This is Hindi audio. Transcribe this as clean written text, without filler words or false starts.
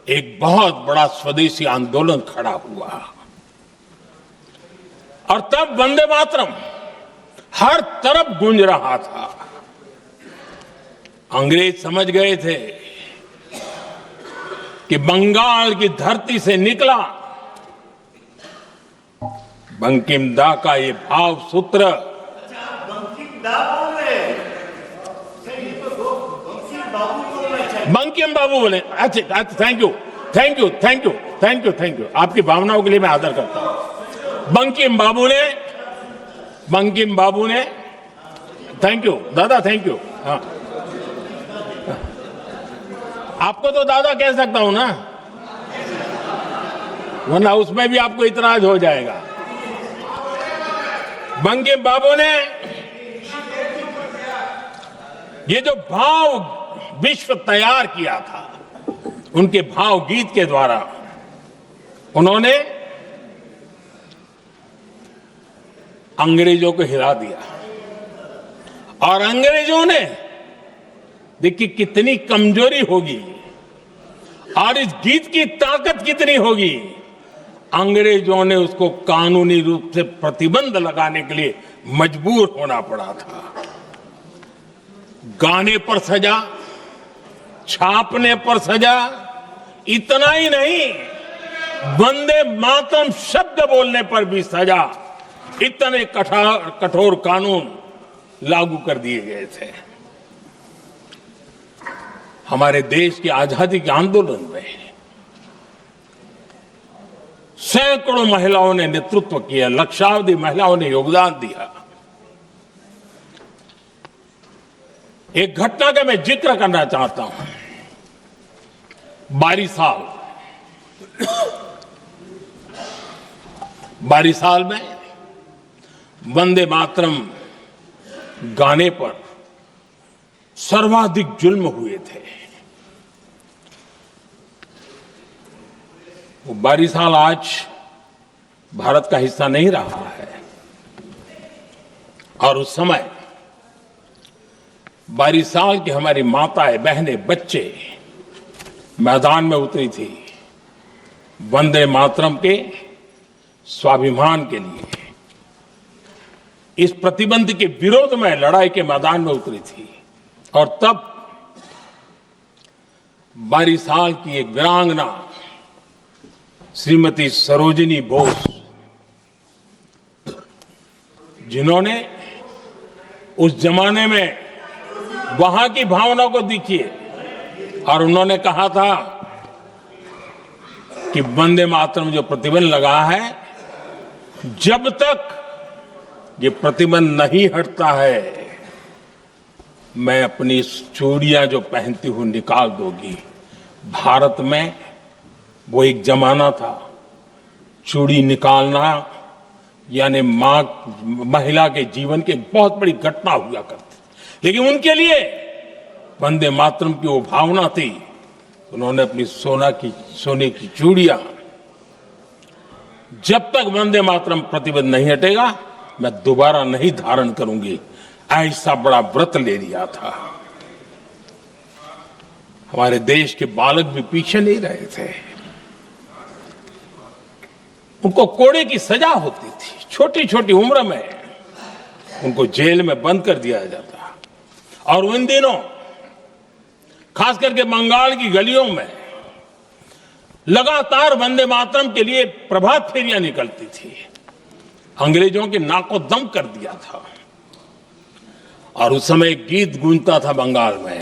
एक बहुत बड़ा स्वदेशी आंदोलन खड़ा हुआ और तब वंदे मातरम हर तरफ गूंज रहा था। अंग्रेज समझ गए थे कि बंगाल की धरती से निकला बंकिम दा का ये भाव सूत्र। बंकिम बाबू बोले। अच्छा, thank you thank you thank you thank you thank you, आपकी भावनाओं के लिए मैं आदर करता हूं। बंकिम बाबू ने थैंक यू दादा, थैंक यू। हाँ, आपको तो दादा कह सकता हूं ना, वरना उसमें भी आपको इतराज हो जाएगा। बंकिम बाबू ने ये जो भाव विश्व तैयार किया था, उनके भाव गीत के द्वारा उन्होंने अंग्रेजों को हिला दिया। और अंग्रेजों ने देखिए कितनी कमजोरी होगी और इस गीत की ताकत कितनी होगी। अंग्रेजों ने उसको कानूनी रूप से प्रतिबंध लगाने के लिए मजबूर होना पड़ा था। गाने पर सजा, छापने पर सजा, इतना ही नहीं, वंदे मातरम शब्द बोलने पर भी सजा। इतने कठोर कानून लागू कर दिए गए थे। हमारे देश की आजादी के आंदोलन में सैकड़ों महिलाओं ने नेतृत्व किया, लक्षावधि महिलाओं ने योगदान दिया। एक घटना का मैं जिक्र करना चाहता हूं। 22 साल में वंदे मातरम गाने पर सर्वाधिक जुल्म हुए थे। वो 22 साल आज भारत का हिस्सा नहीं रहा है। और उस समय 22 साल की हमारी माताएं, बहनें, बच्चे मैदान में उतरी थी वंदे मातरम के स्वाभिमान के लिए। इस प्रतिबंध के विरोध में लड़ाई के मैदान में उतरी थी। और तब 22 साल की एक वीरांगना श्रीमती सरोजिनी बोस, जिन्होंने उस जमाने में वहां की भावना को देखिए, और उन्होंने कहा था कि वंदे मातरम जो प्रतिबंध लगा है, जब तक ये प्रतिबंध नहीं हटता है, मैं अपनी चूड़ियां जो पहनती हूं निकाल दूंगी। भारत में वो एक जमाना था, चूड़ी निकालना यानी महिला के जीवन की बहुत बड़ी घटना हुआ करती। लेकिन उनके लिए वंदे मातरम की वो भावना थी। उन्होंने अपनी सोने की चूड़ियां, जब तक वंदे मातरम प्रतिबंध नहीं हटेगा मैं दोबारा नहीं धारण करूंगी, ऐसा बड़ा व्रत ले लिया था। हमारे देश के बालक भी पीछे नहीं रहे थे। उनको कोड़े की सजा होती थी, छोटी छोटी उम्र में उनको जेल में बंद कर दिया जाता। और उन दिनों खास करके बंगाल की गलियों में लगातार वंदे मातरम के लिए प्रभात फेरियां निकलती थी। अंग्रेजों के नाको दम कर दिया था। और उस समय एक गीत गूंजता था बंगाल में,